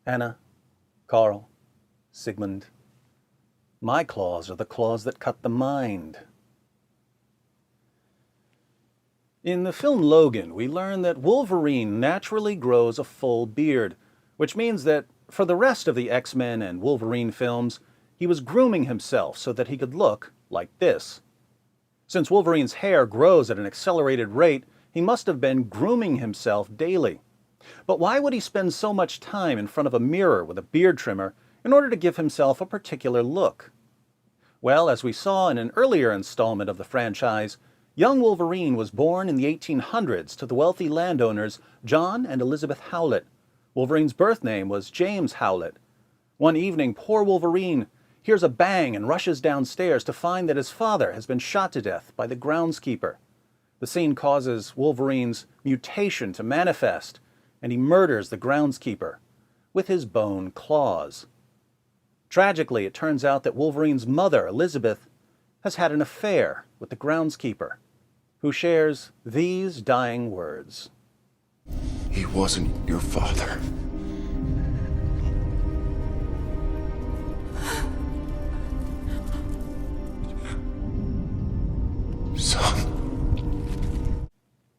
Anna, Carl, Sigmund. My claws are the claws that cut the mind. In the film Logan, we learn that Wolverine naturally grows a full beard, which means that for the rest of the X-Men and Wolverine films, he was grooming himself so that he could look like this. Since Wolverine's hair grows at an accelerated rate, he must have been grooming himself daily. But why would he spend so much time in front of a mirror with a beard trimmer in order to give himself a particular look? Well, as we saw in an earlier installment of the franchise, young Wolverine was born in the 1800s to the wealthy landowners John and Elizabeth Howlett. Wolverine's birth name was James Howlett. One evening, poor Wolverine hears a bang and rushes downstairs to find that his father has been shot to death by the groundskeeper. The scene causes Wolverine's mutation to manifest, and he murders the groundskeeper with his bone claws. Tragically, it turns out that Wolverine's mother, Elizabeth, has had an affair with the groundskeeper, who shares these dying words. He wasn't your father. Son.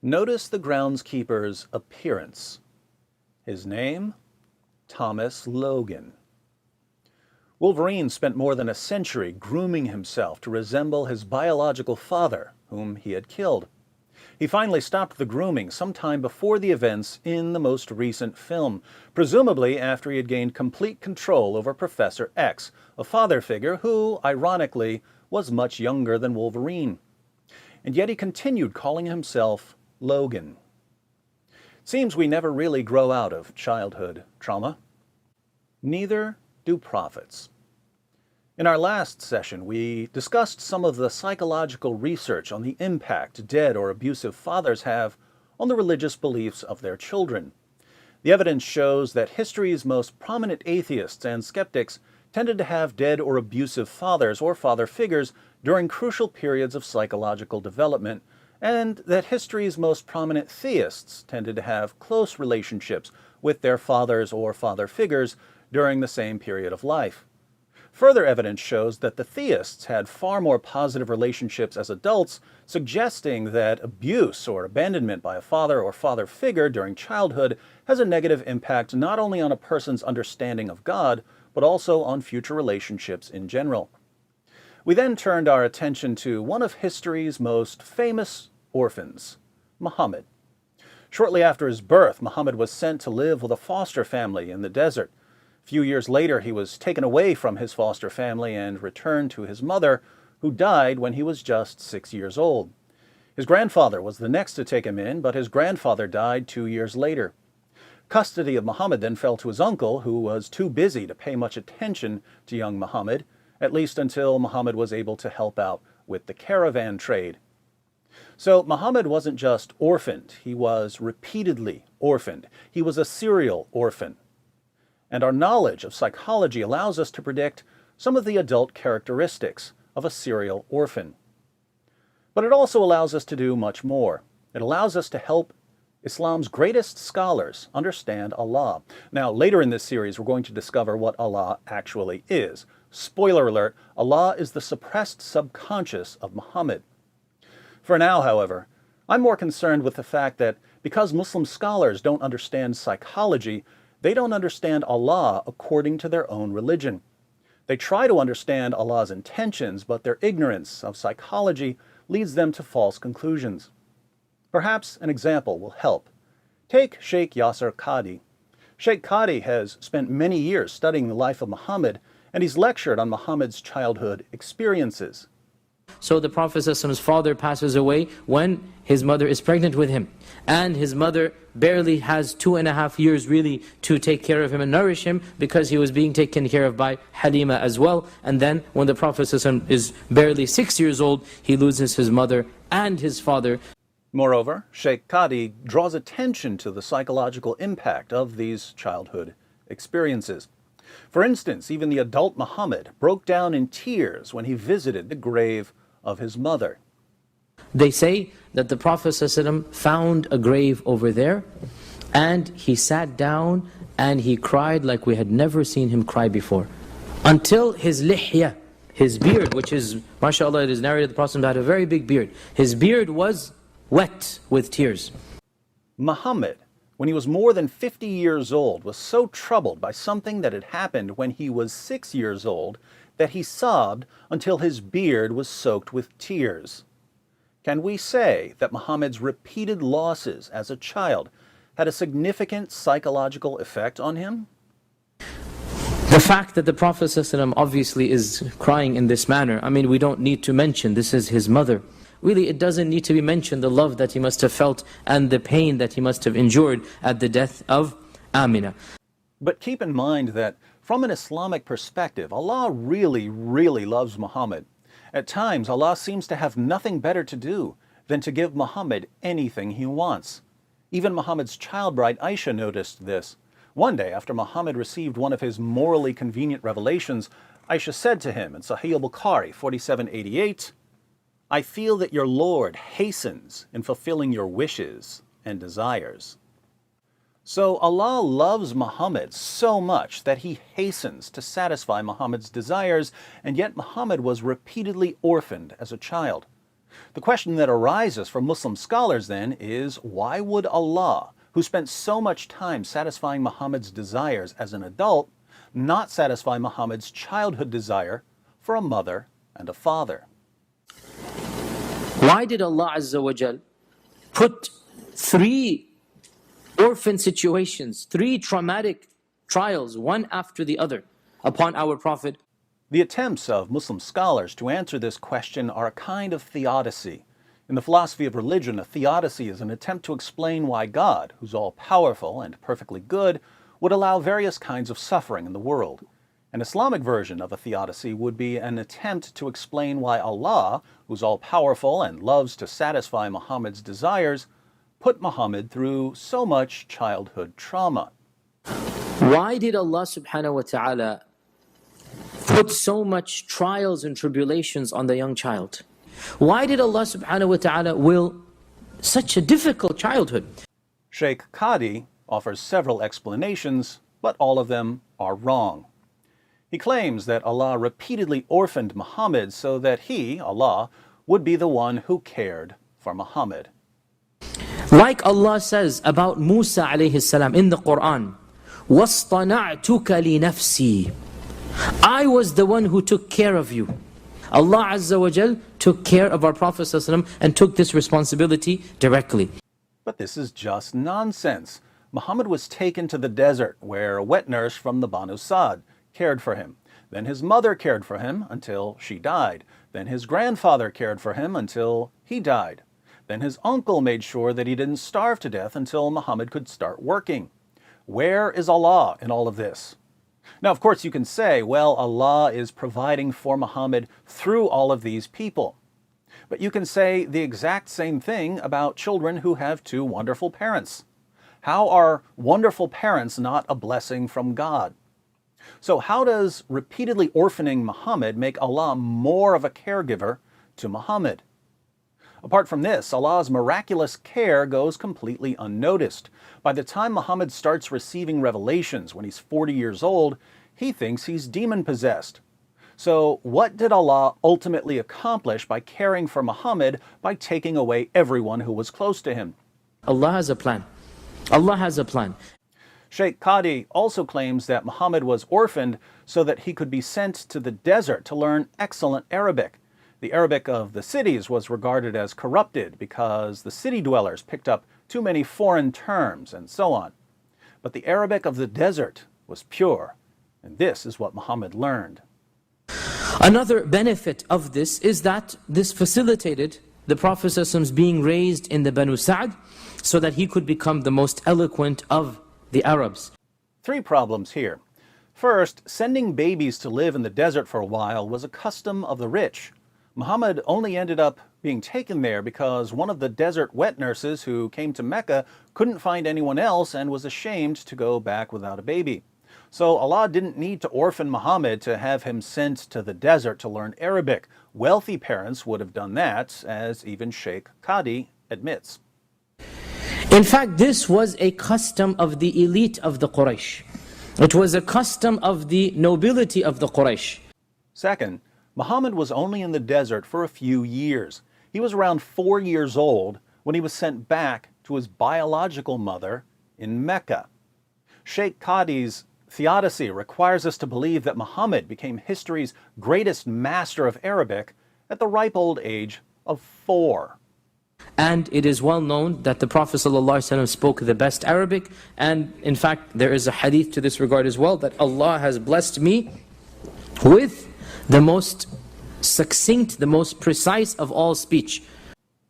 Notice the groundskeeper's appearance. His name? Thomas Logan. Wolverine spent more than a century grooming himself to resemble his biological father, whom he had killed. He finally stopped the grooming sometime before the events in the most recent film, presumably after he had gained complete control over Professor X, a father figure who, ironically, was much younger than Wolverine. And yet he continued calling himself Logan. Seems we never really grow out of childhood trauma. Neither do prophets. In our last session, we discussed some of the psychological research on the impact dead or abusive fathers have on the religious beliefs of their children. The evidence shows that history's most prominent atheists and skeptics tended to have dead or abusive fathers or father figures during crucial periods of psychological development, and that history's most prominent theists tended to have close relationships with their fathers or father figures during the same period of life. Further evidence shows that the theists had far more positive relationships as adults, suggesting that abuse or abandonment by a father or father figure during childhood has a negative impact not only on a person's understanding of God, but also on future relationships in general. We then turned our attention to one of history's most famous orphans, Muhammad. Shortly after his birth, Muhammad was sent to live with a foster family in the desert. A few years later, he was taken away from his foster family and returned to his mother, who died when he was just 6 years old. His grandfather was the next to take him in, but his grandfather died 2 years later. Custody of Muhammad then fell to his uncle, who was too busy to pay much attention to young Muhammad, at least until Muhammad was able to help out with the caravan trade. So Muhammad wasn't just orphaned, he was repeatedly orphaned. He was a serial orphan. And our knowledge of psychology allows us to predict some of the adult characteristics of a serial orphan. But it also allows us to do much more. It allows us to help Islam's greatest scholars understand Allah. Now, later in this series, we're going to discover what Allah actually is. Spoiler alert, Allah is the suppressed subconscious of Muhammad. For now, however, I'm more concerned with the fact that because Muslim scholars don't understand psychology, they don't understand Allah according to their own religion. They try to understand Allah's intentions, but their ignorance of psychology leads them to false conclusions. Perhaps an example will help. Take Sheikh Yasser Qadhi. Sheikh Qadhi has spent many years studying the life of Muhammad, and he's lectured on Muhammad's childhood experiences. So the Prophet's father passes away when his mother is pregnant with him. And his mother barely has 2.5 years really to take care of him and nourish him, because he was being taken care of by Halima as well. And then when the Prophet is barely 6 years old, he loses his mother and his father. Moreover, Sheikh Qadhi draws attention to the psychological impact of these childhood experiences. For instance, even the adult Muhammad broke down in tears when he visited the grave of his mother. They say that the Prophet ﷺ found a grave over there, and he sat down and he cried like we had never seen him cry before. Until his lihya, his beard, which is, mashallah, it is narrated the Prophet had a very big beard. His beard was wet with tears. Muhammad, when he was more than 50 years old, was so troubled by something that had happened when he was 6 years old that he sobbed until his beard was soaked with tears. Can we say that Muhammad's repeated losses as a child had a significant psychological effect on him? The fact that the Prophet ﷺ obviously is crying in this manner, I mean, we don't need to mention this is his mother. Really, it doesn't need to be mentioned the love that he must have felt and the pain that he must have endured at the death of Amina. But keep in mind that from an Islamic perspective, Allah really, really loves Muhammad. At times, Allah seems to have nothing better to do than to give Muhammad anything he wants. Even Muhammad's child bride Aisha noticed this. One day, after Muhammad received one of his morally convenient revelations, Aisha said to him in Sahih al-Bukhari 4788, "I feel that your Lord hastens in fulfilling your wishes and desires." So Allah loves Muhammad so much that he hastens to satisfy Muhammad's desires, and yet Muhammad was repeatedly orphaned as a child. The question that arises for Muslim scholars then is, why would Allah, who spent so much time satisfying Muhammad's desires as an adult, not satisfy Muhammad's childhood desire for a mother and a father? Why did Allah Azza wa Jal put 3 orphan situations, 3 traumatic trials, one after the other, upon our Prophet? The attempts of Muslim scholars to answer this question are a kind of theodicy. In the philosophy of religion, a theodicy is an attempt to explain why God, who's all-powerful and perfectly good, would allow various kinds of suffering in the world. An Islamic version of a theodicy would be an attempt to explain why Allah, who's all-powerful and loves to satisfy Muhammad's desires, put Muhammad through so much childhood trauma. Why did Allah subhanahu wa ta'ala put so much trials and tribulations on the young child? Why did Allah subhanahu wa ta'ala will such a difficult childhood? Sheikh Qadi offers several explanations, but all of them are wrong. He claims that Allah repeatedly orphaned Muhammad so that he, Allah, would be the one who cared for Muhammad. Like Allah says about Musa alayhi salam in the Quran, وَاصْطَنَعْتُكَ لِنَفْسِي, I was the one who took care of you. Allah Azza wa Jal took care of our Prophet ﷺ and took this responsibility directly. But this is just nonsense. Muhammad was taken to the desert where a wet nurse from the Banu Sa'd cared for him. Then his mother cared for him until she died. Then his grandfather cared for him until he died. Then his uncle made sure that he didn't starve to death until Muhammad could start working. Where is Allah in all of this? Now, of course, you can say, well, Allah is providing for Muhammad through all of these people. But you can say the exact same thing about children who have 2 wonderful parents. How are wonderful parents not a blessing from God? So how does repeatedly orphaning Muhammad make Allah more of a caregiver to Muhammad? Apart from this, Allah's miraculous care goes completely unnoticed. By the time Muhammad starts receiving revelations when he's 40 years old, he thinks he's demon-possessed. So what did Allah ultimately accomplish by caring for Muhammad by taking away everyone who was close to him? Allah has a plan. Allah has a plan. Sheikh Qadi also claims that Muhammad was orphaned so that he could be sent to the desert to learn excellent Arabic. The Arabic of the cities was regarded as corrupted because the city dwellers picked up too many foreign terms and so on. But the Arabic of the desert was pure, and this is what Muhammad learned. Another benefit of this is that this facilitated the Prophet's being raised in the Banu Sa'd so that he could become the most eloquent of the Arabs. 3 problems here. First, sending babies to live in the desert for a while was a custom of the rich. Muhammad only ended up being taken there because one of the desert wet nurses who came to Mecca couldn't find anyone else and was ashamed to go back without a baby. So Allah didn't need to orphan Muhammad to have him sent to the desert to learn Arabic. Wealthy parents would have done that, as even Sheikh Qadi admits. In fact, this was a custom of the elite of the Quraysh. It was a custom of the nobility of the Quraysh. Second, Muhammad was only in the desert for a few years. He was around 4 years old when he was sent back to his biological mother in Mecca. Sheikh Qadi's theodicy requires us to believe that Muhammad became history's greatest master of Arabic at the ripe old age of 4. And it is well known that the Prophet ﷺ spoke the best Arabic, and in fact there is a hadith to this regard as well, that Allah has blessed me with the most succinct, the most precise of all speech.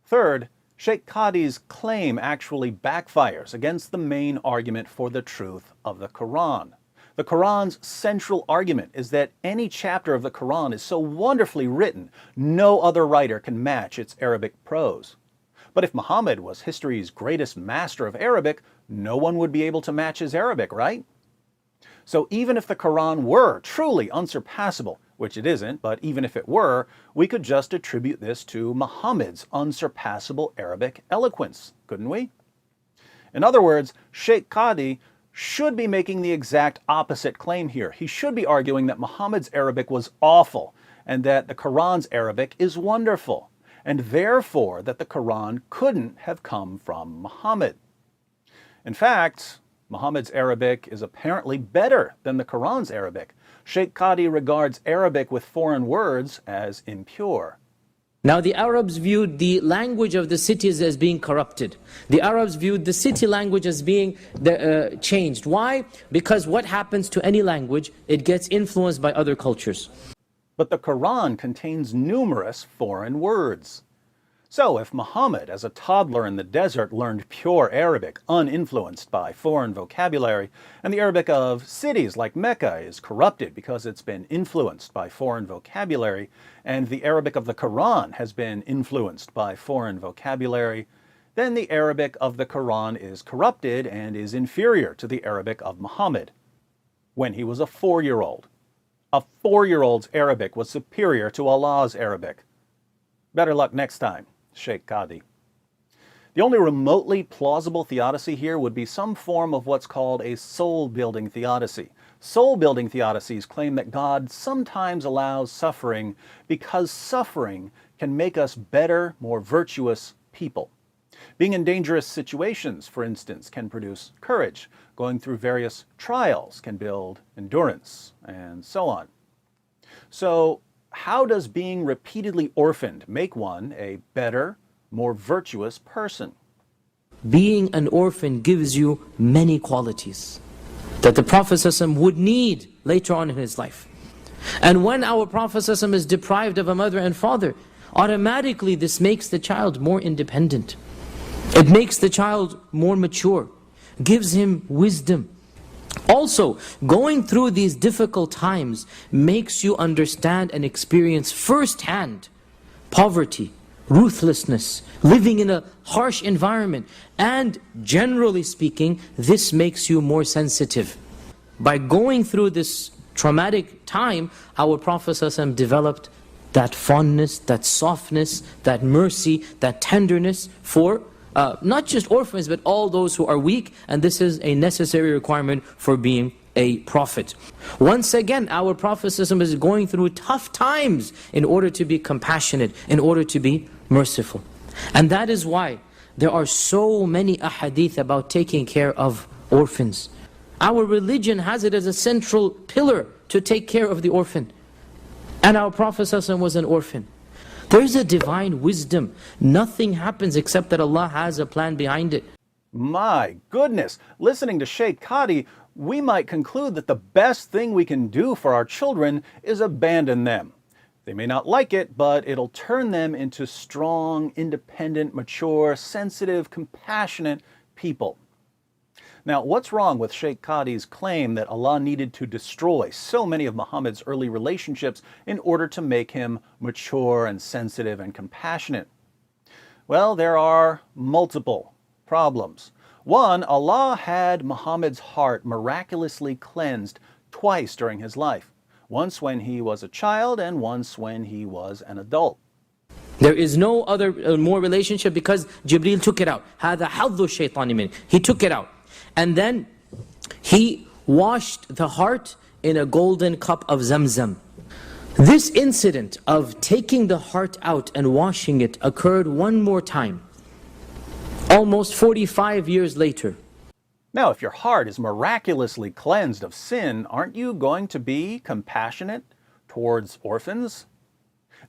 Third, Sheikh Qadi's claim actually backfires against the main argument for the truth of the Quran. The Quran's central argument is that any chapter of the Quran is so wonderfully written, no other writer can match its Arabic prose. But if Muhammad was history's greatest master of Arabic, no one would be able to match his Arabic, right? So even if the Quran were truly unsurpassable, which it isn't, but even if it were, we could just attribute this to Muhammad's unsurpassable Arabic eloquence, couldn't we? In other words, Sheikh Qadi should be making the exact opposite claim here. He should be arguing that Muhammad's Arabic was awful and that the Quran's Arabic is wonderful, and therefore that the Quran couldn't have come from Muhammad. In fact, Muhammad's Arabic is apparently better than the Quran's Arabic. Sheikh Qadi regards Arabic with foreign words as impure. Now the Arabs viewed the language of the cities as being corrupted. The Arabs viewed the city language as being changed. Why? Because what happens to any language, it gets influenced by other cultures. But the Quran contains numerous foreign words. So if Muhammad, as a toddler in the desert, learned pure Arabic, uninfluenced by foreign vocabulary, and the Arabic of cities like Mecca is corrupted because it's been influenced by foreign vocabulary, and the Arabic of the Quran has been influenced by foreign vocabulary, then the Arabic of the Quran is corrupted and is inferior to the Arabic of Muhammad when he was a 4-year-old. A 4-year-old's Arabic was superior to Allah's Arabic. Better luck next time, Sheikh Qadi. The only remotely plausible theodicy here would be some form of what's called a soul-building theodicy. Soul-building theodicies claim that God sometimes allows suffering because suffering can make us better, more virtuous people. Being in dangerous situations, for instance, can produce courage. Going through various trials can build endurance, and so on. So, how does being repeatedly orphaned make one a better, more virtuous person? Being an orphan gives you many qualities that the Prophet ﷺ would need later on in his life. And when our Prophet ﷺ is deprived of a mother and father, automatically this makes the child more independent. It makes the child more mature, gives him wisdom. Also, going through these difficult times makes you understand and experience firsthand poverty, ruthlessness, living in a harsh environment, and generally speaking, this makes you more sensitive. By going through this traumatic time, our Prophet ﷺ developed that fondness, that softness, that mercy, that tenderness for not just orphans, but all those who are weak, and this is a necessary requirement for being a prophet. Once again, our Prophet ﷺ is going through tough times in order to be compassionate, in order to be merciful. And that is why there are so many ahadith about taking care of orphans. Our religion has it as a central pillar to take care of the orphan. And our Prophet ﷺ was an orphan. There's a divine wisdom. Nothing happens except that Allah has a plan behind it. My goodness, listening to Sheikh Qadi, we might conclude that the best thing we can do for our children is abandon them. They may not like it, but it'll turn them into strong, independent, mature, sensitive, compassionate people. Now, what's wrong with Sheikh Qadi's claim that Allah needed to destroy so many of Muhammad's early relationships in order to make him mature and sensitive and compassionate? Well, there are multiple problems. One, Allah had Muhammad's heart miraculously cleansed twice during his life. Once when he was a child and once when he was an adult. There is no other more relationship because Jibreel took it out. هذا حظ الشيطان منه. He took it out. And then he washed the heart in a golden cup of Zamzam. This incident of taking the heart out and washing it occurred one more time, almost 45 years later. Now, if your heart is miraculously cleansed of sin, aren't you going to be compassionate towards orphans?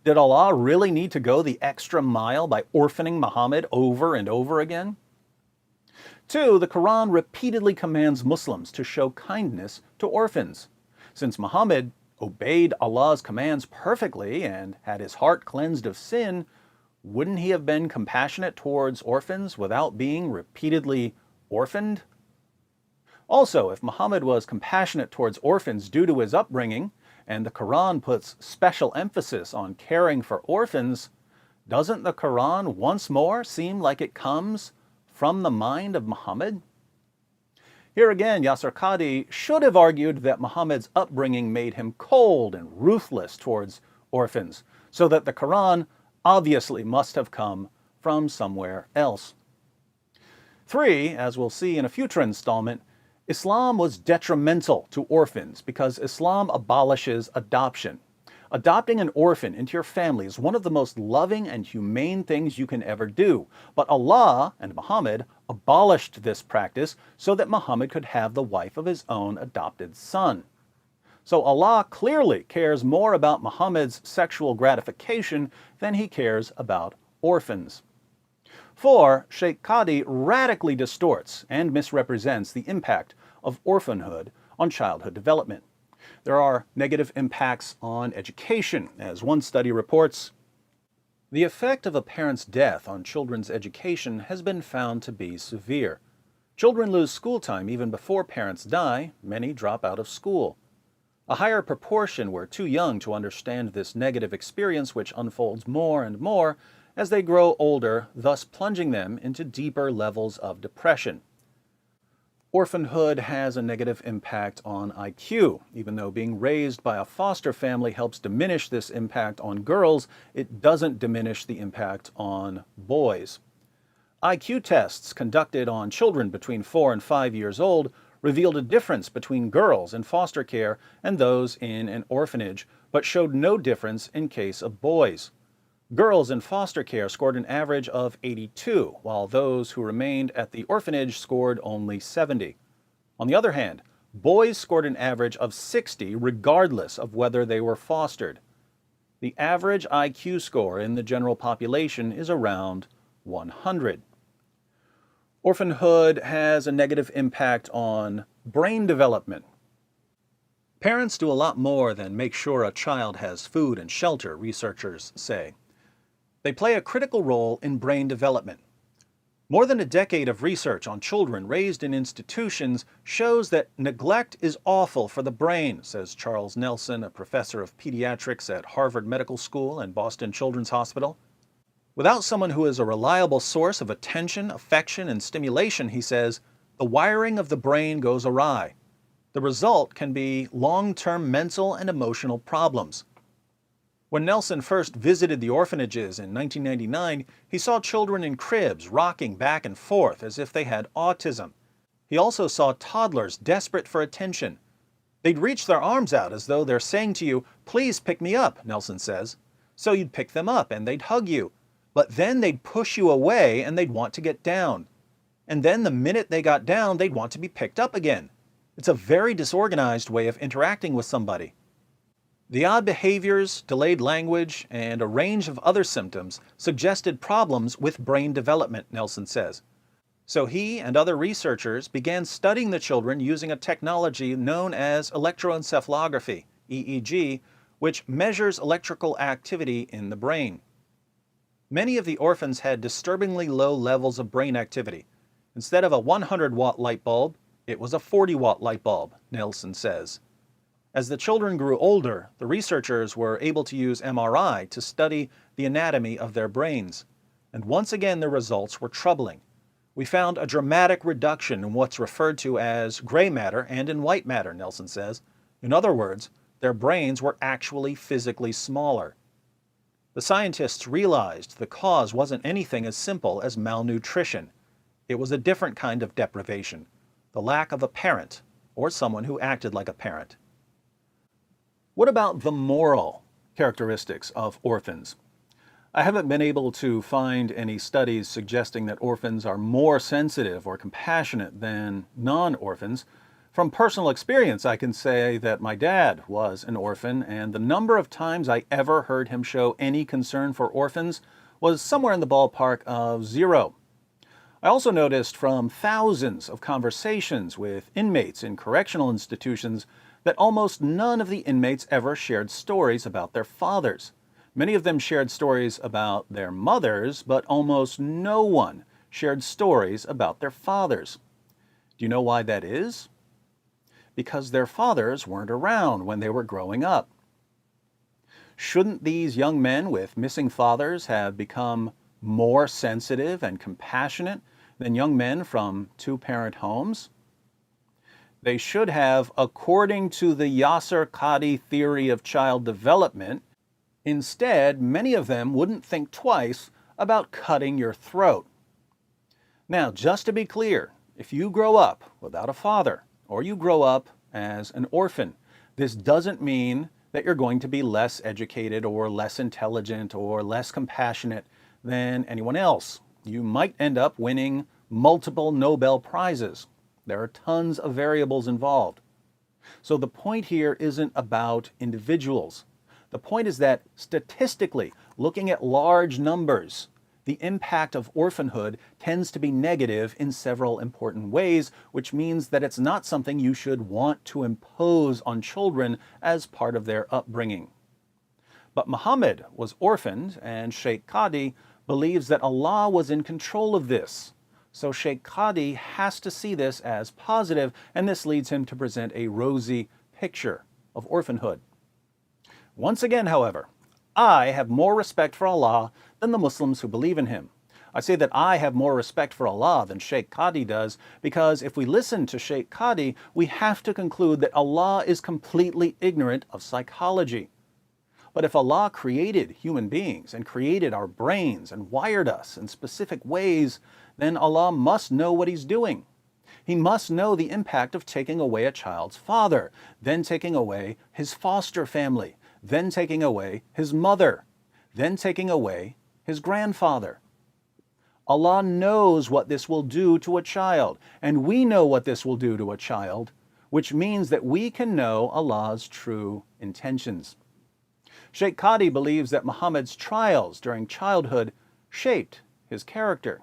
Did Allah really need to go the extra mile by orphaning Muhammad over and over again? 2, the Quran repeatedly commands Muslims to show kindness to orphans. Since Muhammad obeyed Allah's commands perfectly and had his heart cleansed of sin, wouldn't he have been compassionate towards orphans without being repeatedly orphaned? Also, if Muhammad was compassionate towards orphans due to his upbringing, and the Quran puts special emphasis on caring for orphans, doesn't the Quran once more seem like it comes from the mind of Muhammad? Here again, Yasir Qadhi should have argued that Muhammad's upbringing made him cold and ruthless towards orphans, so that the Quran obviously must have come from somewhere else. 3, as we'll see in a future installment, Islam was detrimental to orphans because Islam abolishes adoption. Adopting an orphan into your family is one of the most loving and humane things you can ever do. But Allah and Muhammad abolished this practice so that Muhammad could have the wife of his own adopted son. So Allah clearly cares more about Muhammad's sexual gratification than he cares about orphans. 4, Sheikh Qadhi radically distorts and misrepresents the impact of orphanhood on childhood development. There are negative impacts on education, as one study reports. The effect of a parent's death on children's education has been found to be severe. Children lose school time even before parents die. Many drop out of school. A higher proportion were too young to understand this negative experience, which unfolds more and more as they grow older, thus plunging them into deeper levels of depression. Orphanhood has a negative impact on IQ. Even though being raised by a foster family helps diminish this impact on girls, it doesn't diminish the impact on boys. IQ tests conducted on children between 4 and 5 years old revealed a difference between girls in foster care and those in an orphanage, but showed no difference in case of boys. Girls in foster care scored an average of 82, while those who remained at the orphanage scored only 70. On the other hand, boys scored an average of 60 regardless of whether they were fostered. The average IQ score in the general population is around 100. Orphanhood has a negative impact on brain development. Parents do a lot more than make sure a child has food and shelter, researchers say. They play a critical role in brain development. More than a decade of research on children raised in institutions shows that neglect is awful for the brain, says Charles Nelson, a professor of pediatrics at Harvard Medical School and Boston Children's Hospital. Without someone who is a reliable source of attention, affection, and stimulation, he says, the wiring of the brain goes awry. The result can be long-term mental and emotional problems. When Nelson first visited the orphanages in 1999, he saw children in cribs rocking back and forth as if they had autism. He also saw toddlers desperate for attention. They'd reach their arms out as though they're saying to you, "Please pick me up," Nelson says. So you'd pick them up and they'd hug you. But then they'd push you away and they'd want to get down. And then the minute they got down, they'd want to be picked up again. It's a very disorganized way of interacting with somebody. The odd behaviors, delayed language, and a range of other symptoms suggested problems with brain development, Nelson says. So he and other researchers began studying the children using a technology known as electroencephalography, EEG, which measures electrical activity in the brain. Many of the orphans had disturbingly low levels of brain activity. Instead of a 100-watt light bulb, it was a 40-watt light bulb, Nelson says. As the children grew older, the researchers were able to use MRI to study the anatomy of their brains. And once again, the results were troubling. We found a dramatic reduction in what's referred to as gray matter and in white matter, Nelson says. In other words, their brains were actually physically smaller. The scientists realized the cause wasn't anything as simple as malnutrition. It was a different kind of deprivation, the lack of a parent, or someone who acted like a parent. What about the moral characteristics of orphans? I haven't been able to find any studies suggesting that orphans are more sensitive or compassionate than non-orphans. From personal experience, I can say that my dad was an orphan, and the number of times I ever heard him show any concern for orphans was somewhere in the ballpark of 0. I also noticed from thousands of conversations with inmates in correctional institutions that almost none of the inmates ever shared stories about their fathers. Many of them shared stories about their mothers, but almost no one shared stories about their fathers. Do you know why that is? Because their fathers weren't around when they were growing up. Shouldn't these young men with missing fathers have become more sensitive and compassionate than young men from two-parent homes? They should have, according to the Yasser Qadhi theory of child development. Instead, many of them wouldn't think twice about cutting your throat. Now, just to be clear, if you grow up without a father, or you grow up as an orphan, this doesn't mean that you're going to be less educated or less intelligent or less compassionate than anyone else. You might end up winning multiple Nobel Prizes. There are tons of variables involved. So the point here isn't about individuals. The point is that statistically, looking at large numbers, the impact of orphanhood tends to be negative in several important ways, which means that it's not something you should want to impose on children as part of their upbringing. But Muhammad was orphaned, and Sheikh Qadhi believes that Allah was in control of this. So Sheikh Qadhi has to see this as positive, and this leads him to present a rosy picture of orphanhood. Once again, however, I have more respect for Allah than the Muslims who believe in him. I say that I have more respect for Allah than Sheikh Qadhi does because if we listen to Sheikh Qadhi, we have to conclude that Allah is completely ignorant of psychology. But if Allah created human beings and created our brains and wired us in specific ways, then Allah must know what He's doing. He must know the impact of taking away a child's father, then taking away his foster family, then taking away his mother, then taking away his grandfather. Allah knows what this will do to a child, and we know what this will do to a child, which means that we can know Allah's true intentions. Sheikh Qadhi believes that Muhammad's trials during childhood shaped his character.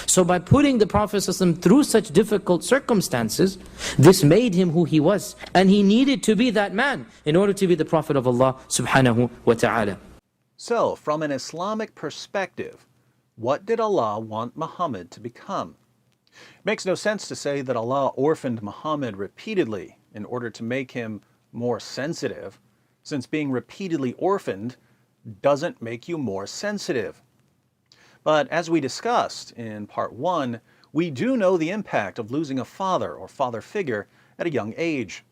So by putting the Prophet ﷺ through such difficult circumstances, this made him who he was. And he needed to be that man in order to be the Prophet of Allah subhanahu wa ta'ala. So, from an Islamic perspective, what did Allah want Muhammad to become? It makes no sense to say that Allah orphaned Muhammad repeatedly in order to make him more sensitive, since being repeatedly orphaned doesn't make you more sensitive. But as we discussed in part 1, we do know the impact of losing a father or father figure at a young age.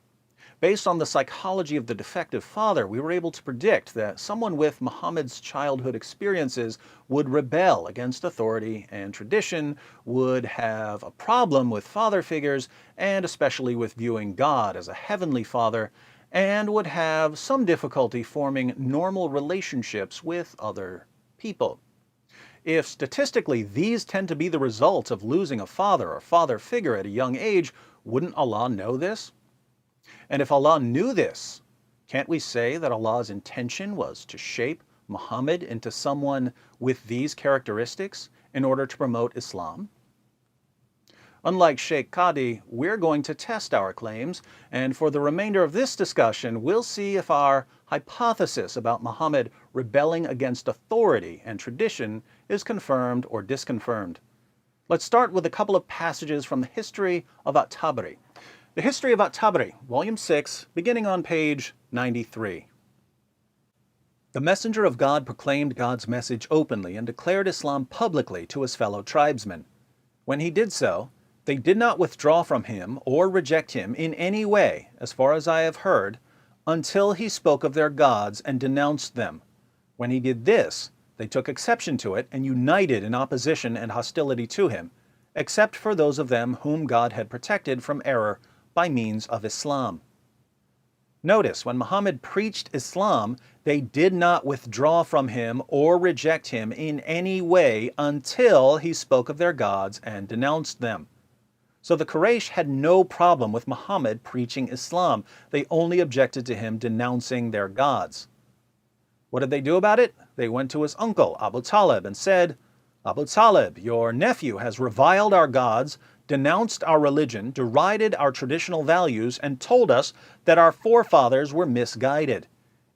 Based on the psychology of the defective father, we were able to predict that someone with Muhammad's childhood experiences would rebel against authority and tradition, would have a problem with father figures, and especially with viewing God as a heavenly father, and would have some difficulty forming normal relationships with other people. If statistically these tend to be the result of losing a father or father figure at a young age, wouldn't Allah know this? And if Allah knew this, can't we say that Allah's intention was to shape Muhammad into someone with these characteristics in order to promote Islam? Unlike Sheikh Qadhi, we're going to test our claims, and for the remainder of this discussion, we'll see if our hypothesis about Muhammad rebelling against authority and tradition is confirmed or disconfirmed. Let's start with a couple of passages from the history of At-Tabari. The History of At-Tabari, Volume 6, beginning on page 93. The messenger of God proclaimed God's message openly and declared Islam publicly to his fellow tribesmen. When he did so, they did not withdraw from him or reject him in any way, as far as I have heard, until he spoke of their gods and denounced them. When he did this, they took exception to it and united in opposition and hostility to him, except for those of them whom God had protected from error by means of Islam. Notice, when Muhammad preached Islam, they did not withdraw from him or reject him in any way until he spoke of their gods and denounced them. So the Quraysh had no problem with Muhammad preaching Islam. They only objected to him denouncing their gods. What did they do about it? They went to his uncle, Abu Talib, and said, "Abu Talib, your nephew has reviled our gods, denounced our religion, derided our traditional values, and told us that our forefathers were misguided.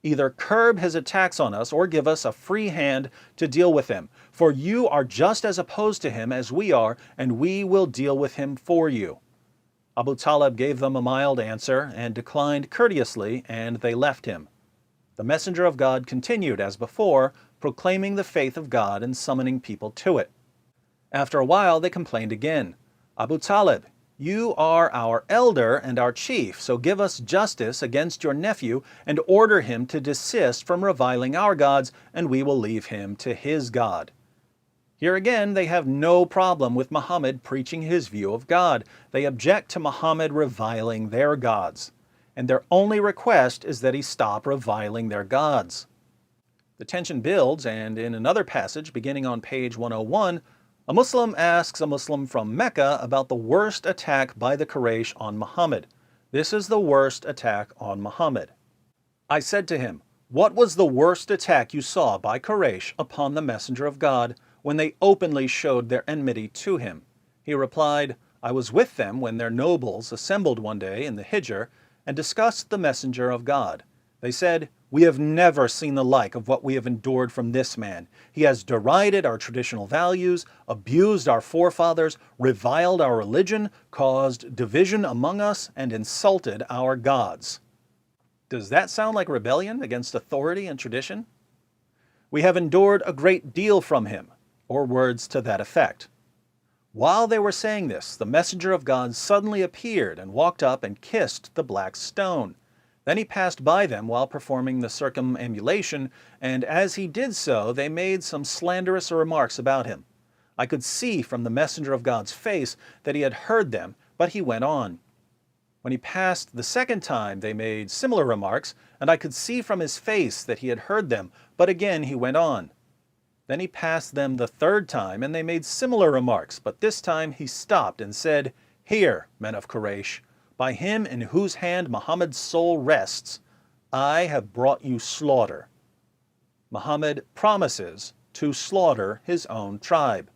Either curb his attacks on us or give us a free hand to deal with him, for you are just as opposed to him as we are, and we will deal with him for you." Abu Talib gave them a mild answer and declined courteously, and they left him. The messenger of God continued as before, proclaiming the faith of God and summoning people to it. After a while, they complained again. "Abu Talib, you are our elder and our chief, so give us justice against your nephew and order him to desist from reviling our gods, and we will leave him to his God." Here again, they have no problem with Muhammad preaching his view of God. They object to Muhammad reviling their gods, and their only request is that he stop reviling their gods. The tension builds, and in another passage beginning on page 101, a Muslim asks a Muslim from Mecca about the worst attack by the Quraysh on Muhammad. This is the worst attack on Muhammad. I said to him, "What was the worst attack you saw by Quraysh upon the messenger of God when they openly showed their enmity to him?" He replied, "I was with them when their nobles assembled one day in the Hijr and discussed the messenger of God. They said, 'We have never seen the like of what we have endured from this man. He has derided our traditional values, abused our forefathers, reviled our religion, caused division among us, and insulted our gods.'" Does that sound like rebellion against authority and tradition? "We have endured a great deal from him," or words to that effect. While they were saying this, the messenger of God suddenly appeared and walked up and kissed the black stone. Then he passed by them while performing the circumambulation, and as he did so, they made some slanderous remarks about him. I could see from the messenger of God's face that he had heard them, but he went on. When he passed the second time, they made similar remarks, and I could see from his face that he had heard them, but again he went on. Then he passed them the third time, and they made similar remarks, but this time he stopped and said, "Hear, men of Quraysh, by him in whose hand Muhammad's soul rests, I have brought you slaughter." Muhammad promises to slaughter his own tribe.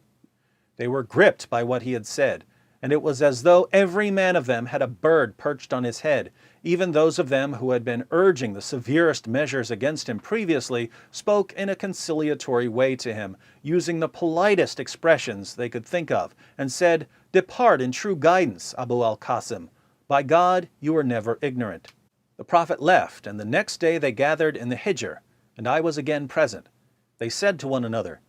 They were gripped by what he had said, and it was as though every man of them had a bird perched on his head. Even those of them who had been urging the severest measures against him previously spoke in a conciliatory way to him, using the politest expressions they could think of, and said, "Depart in true guidance, Abu al-Qasim. By God, you are never ignorant." The Prophet left, and the next day they gathered in the Hijr, and I was again present. They said to one another,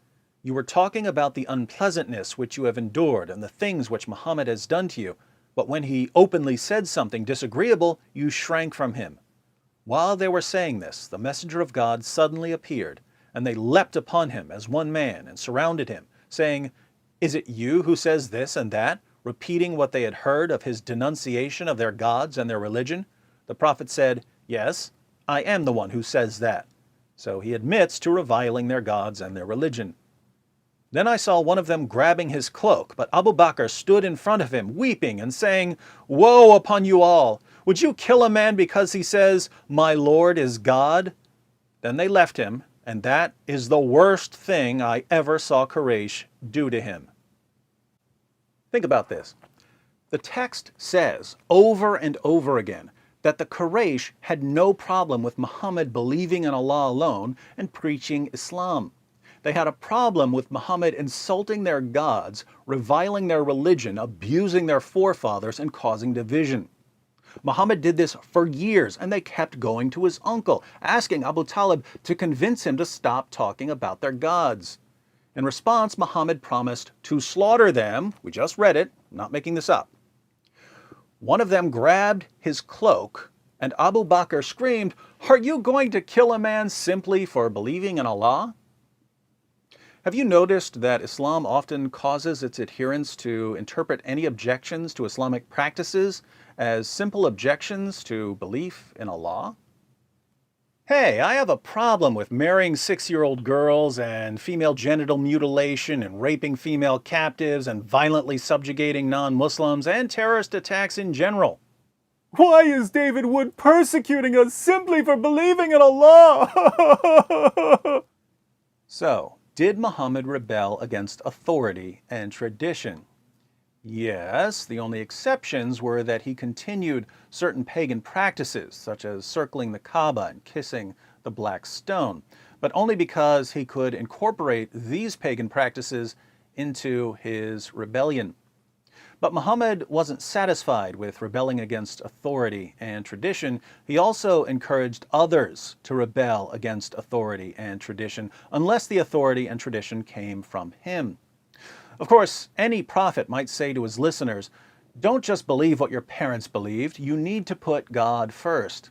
"You were talking about the unpleasantness which you have endured and the things which Muhammad has done to you, but when he openly said something disagreeable, you shrank from him." While they were saying this, the messenger of God suddenly appeared, and they leapt upon him as one man and surrounded him, saying, "Is it you who says this and that?" repeating what they had heard of his denunciation of their gods and their religion. The Prophet said, "Yes, I am the one who says that." So he admits to reviling their gods and their religion. Then I saw one of them grabbing his cloak, but Abu Bakr stood in front of him, weeping and saying, "Woe upon you all! Would you kill a man because he says, 'My Lord is God'?" Then they left him, and that is the worst thing I ever saw Quraysh do to him. Think about this. The text says over and over again that the Quraysh had no problem with Muhammad believing in Allah alone and preaching Islam. They had a problem with Muhammad insulting their gods, reviling their religion, abusing their forefathers, and causing division. Muhammad did this for years, and they kept going to his uncle, asking Abu Talib to convince him to stop talking about their gods. In response, Muhammad promised to slaughter them. We just read it, I'm not making this up. One of them grabbed his cloak And Abu Bakr screamed, "Are you going to kill a man simply for believing in Allah?" Have you noticed that Islam often causes its adherents to interpret any objections to Islamic practices as simple objections to belief in Allah? Hey, I have a problem with marrying 6-year-old girls and female genital mutilation and raping female captives and violently subjugating non-Muslims and terrorist attacks in general. Why is David Wood persecuting us simply for believing in Allah? So, did Muhammad rebel against authority and tradition? Yes, the only exceptions were that he continued certain pagan practices, such as circling the Kaaba and kissing the black stone, but only because he could incorporate these pagan practices into his rebellion. But Muhammad wasn't satisfied with rebelling against authority and tradition. He also encouraged others to rebel against authority and tradition, unless the authority and tradition came from him. Of course, any prophet might say to his listeners, "Don't just believe what your parents believed, you need to put God first."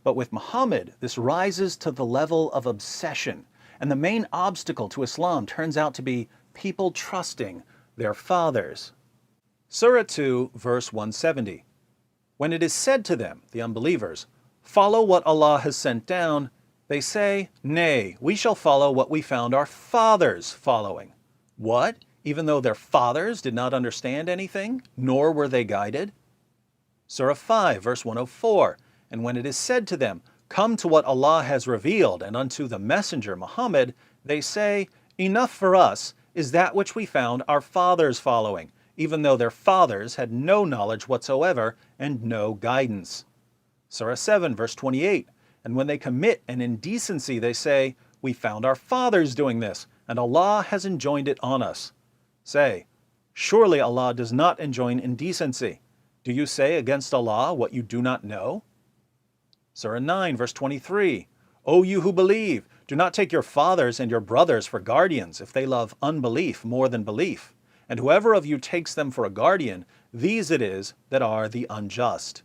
But with Muhammad, this rises to the level of obsession, and the main obstacle to Islam turns out to be people trusting their fathers. Surah 2, verse 170. When it is said to them, the unbelievers, "Follow what Allah has sent down," they say, "Nay, we shall follow what we found our fathers following." What? Even though their fathers did not understand anything, nor were they guided? Surah 5, verse 104. And when it is said to them, "Come to what Allah has revealed, and unto the messenger Muhammad," they say, "Enough for us is that which we found our fathers following," even though their fathers had no knowledge whatsoever and no guidance. Surah 7, verse 28. And when they commit an indecency, they say, "We found our fathers doing this, and Allah has enjoined it on us." Say, "Surely Allah does not enjoin indecency. Do you say against Allah what you do not know?" Surah 9, verse 23. O you who believe, do not take your fathers and your brothers for guardians if they love unbelief more than belief. And whoever of you takes them for a guardian, these it is that are the unjust.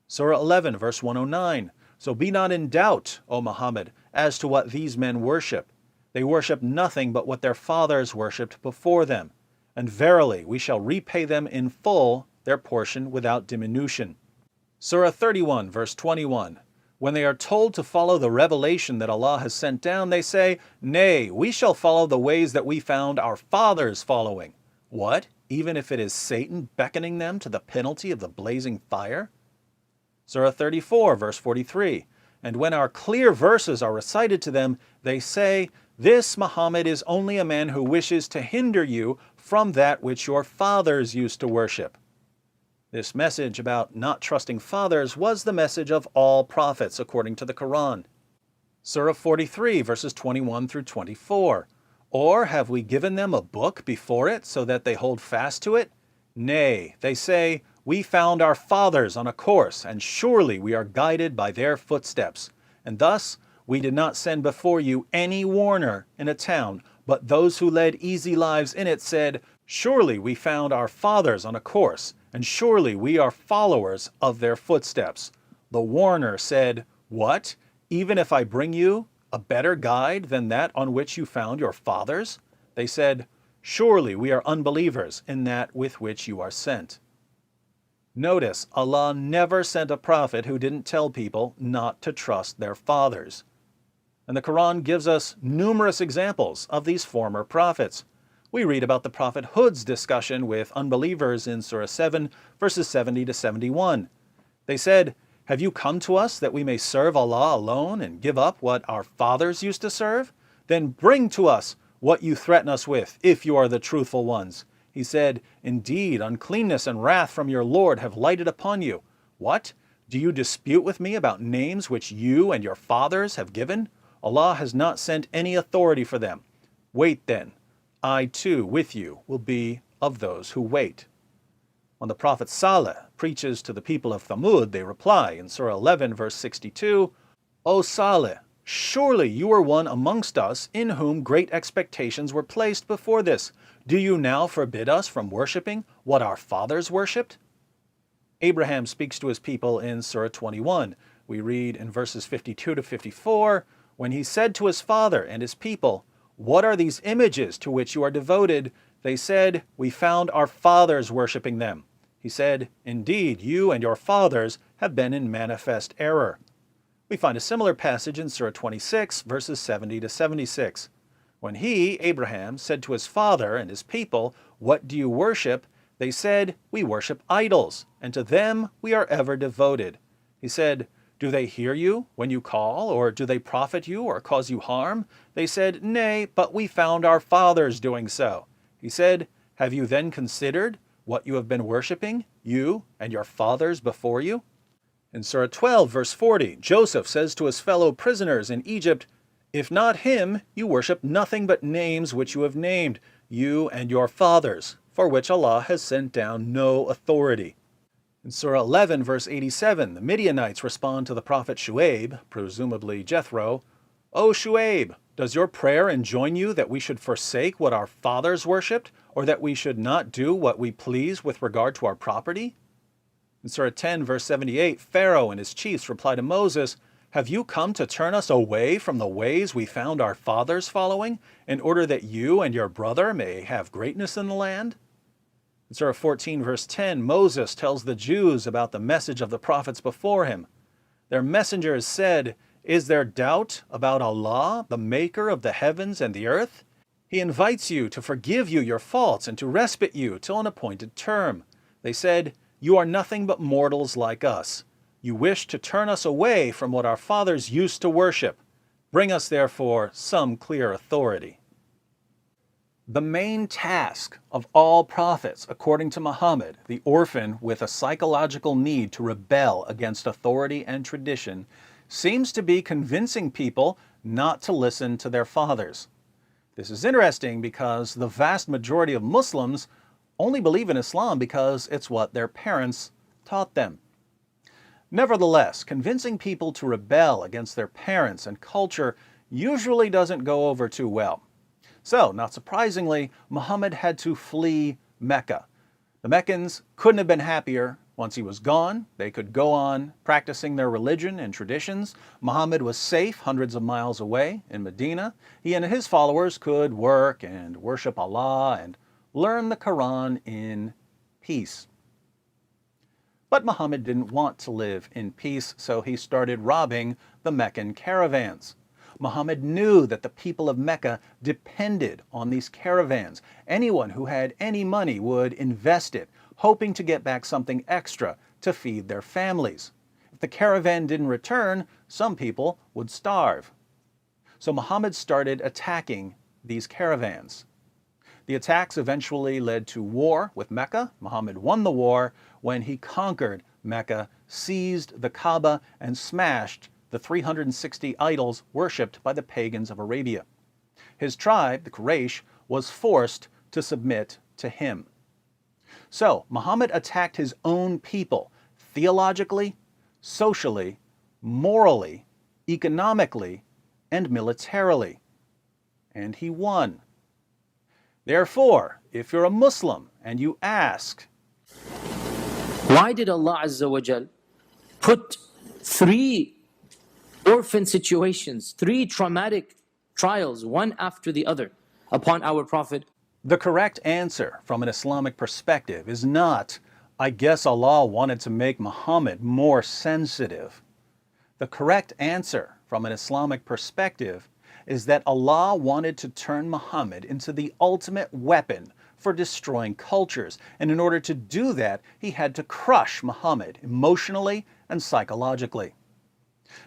Surah 11, verse 109. So be not in doubt, O Muhammad, as to what these men worship. They worship nothing but what their fathers worshipped before them. And verily, we shall repay them in full their portion without diminution. Surah 31, verse 21. When they are told to follow the revelation that Allah has sent down, they say, "Nay, we shall follow the ways that we found our fathers following." What? Even if it is Satan beckoning them to the penalty of the blazing fire? Surah 34, verse 43. And when our clear verses are recited to them, they say, "This Muhammad is only a man who wishes to hinder you from that which your fathers used to worship." This message about not trusting fathers was the message of all prophets according to the Quran. Surah 43, verses 21 through 24. Or have we given them a book before it so that they hold fast to it? Nay, they say, "We found our fathers on a course, and surely we are guided by their footsteps. And thus we did not send before you any warner in a town, but those who led easy lives in it said, Surely we found our fathers on a course, and surely we are followers of their footsteps." The warner said, "What? Even if I bring you a better guide than that on which you found your fathers?" They said, "Surely we are unbelievers in that with which you are sent." Notice, Allah never sent a prophet who didn't tell people not to trust their fathers. And the Quran gives us numerous examples of these former prophets. We read about the Prophet Hud's discussion with unbelievers in Surah 7, verses 70 to 71. They said, "Have you come to us that we may serve Allah alone and give up what our fathers used to serve? Then bring to us what you threaten us with, if you are the truthful ones." He said, "Indeed, uncleanness and wrath from your Lord have lighted upon you. What? Do you dispute with me about names which you and your fathers have given? Allah has not sent any authority for them. Wait then. I too, with you, will be of those who wait." When the Prophet Saleh preaches to the people of Thamud, they reply in Surah 11, verse 62, "O Saleh, surely you are one amongst us in whom great expectations were placed before this. Do you now forbid us from worshipping what our fathers worshipped?" Abraham speaks to his people in Surah 21. We read in verses 52 to 54, when he said to his father and his people, "What are these images to which you are devoted?" They said, "We found our fathers worshipping them." He said, "Indeed, you and your fathers have been in manifest error." We find a similar passage in Surah 26, verses 70 to 76. When he, Abraham, said to his father and his people, "What do you worship?" They said, "We worship idols, and to them we are ever devoted." He said, "Do they hear you when you call, or do they profit you or cause you harm?" They said, "Nay, but we found our fathers doing so." He said, "Have you then considered what you have been worshiping, you and your fathers before you?" In Surah 12, verse 40, Joseph says to his fellow prisoners in Egypt, "If not him, you worship nothing but names which you have named, you and your fathers, for which Allah has sent down no authority." In Surah 11, verse 87, the Midianites respond to the prophet Shu'aib, presumably Jethro, "O Shu'aib, does your prayer enjoin you that we should forsake what our fathers worshipped, or that we should not do what we please with regard to our property?" In Surah 10, verse 78, Pharaoh and his chiefs reply to Moses, "Have you come to turn us away from the ways we found our fathers following, in order that you and your brother may have greatness in the land?" In Surah 14, verse 10, Moses tells the Jews about the message of the prophets before him. Their messengers said, "Is there doubt about Allah, the maker of the heavens and the earth? He invites you to forgive you your faults and to respite you till an appointed term." They said, "You are nothing but mortals like us. You wish to turn us away from what our fathers used to worship. Bring us, therefore, some clear authority." The main task of all prophets, according to Muhammad, the orphan with a psychological need to rebel against authority and tradition, seems to be convincing people not to listen to their fathers. This is interesting because the vast majority of Muslims only believe in Islam because it's what their parents taught them. Nevertheless, convincing people to rebel against their parents and culture usually doesn't go over too well. So, not surprisingly, Muhammad had to flee Mecca. The Meccans couldn't have been happier. Once he was gone, they could go on practicing their religion and traditions. Muhammad was safe hundreds of miles away in Medina. He and his followers could work and worship Allah and learn the Quran in peace. But Muhammad didn't want to live in peace, so he started robbing the Meccan caravans. Muhammad knew that the people of Mecca depended on these caravans. Anyone who had any money would invest it, hoping to get back something extra to feed their families. If the caravan didn't return, some people would starve. So Muhammad started attacking these caravans. The attacks eventually led to war with Mecca. Muhammad won the war when he conquered Mecca, seized the Kaaba, and smashed the 360 idols worshipped by the pagans of Arabia. His tribe, the Quraysh, was forced to submit to him. So, Muhammad attacked his own people theologically, socially, morally, economically, and militarily. And he won. Therefore, if you're a Muslim and you ask, why did Allah Azza wa Jal put three orphan situations, three traumatic trials, one after the other, upon our Prophet? The correct answer from an Islamic perspective is not, "I guess Allah wanted to make Muhammad more sensitive." The correct answer from an Islamic perspective is that Allah wanted to turn Muhammad into the ultimate weapon for destroying cultures, and in order to do that, he had to crush Muhammad emotionally and psychologically.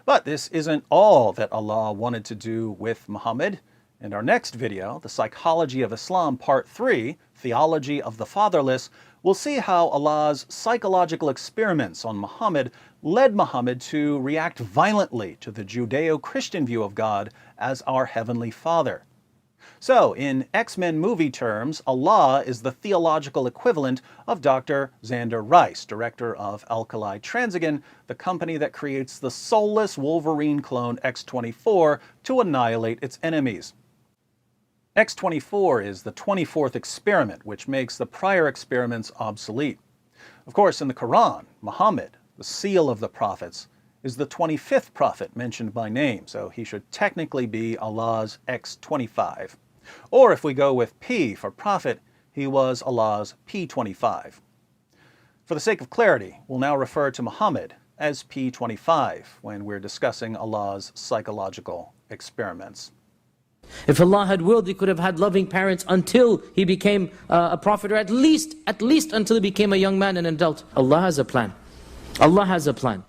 But this isn't all that Allah wanted to do with Muhammad. In our next video, The Psychology of Islam Part 3, Theology of the Fatherless, we'll see how Allah's psychological experiments on Muhammad led Muhammad to react violently to the Judeo-Christian view of God as our Heavenly Father. So, in X-Men movie terms, Allah is the theological equivalent of Dr. Xander Rice, director of Alkali Transigan, the company that creates the soulless Wolverine clone X-24 to annihilate its enemies. X-24 is the 24th experiment, which makes the prior experiments obsolete. Of course, in the Quran, Muhammad, the seal of the prophets, is the 25th prophet mentioned by name, so he should technically be Allah's X25. Or if we go with P for prophet, he was Allah's P25. For the sake of clarity, we'll now refer to Muhammad as P25 when we're discussing Allah's psychological experiments. If Allah had willed, he could have had loving parents until he became a prophet, or at least until he became a young man and an adult. Allah has a plan. Allah has a plan.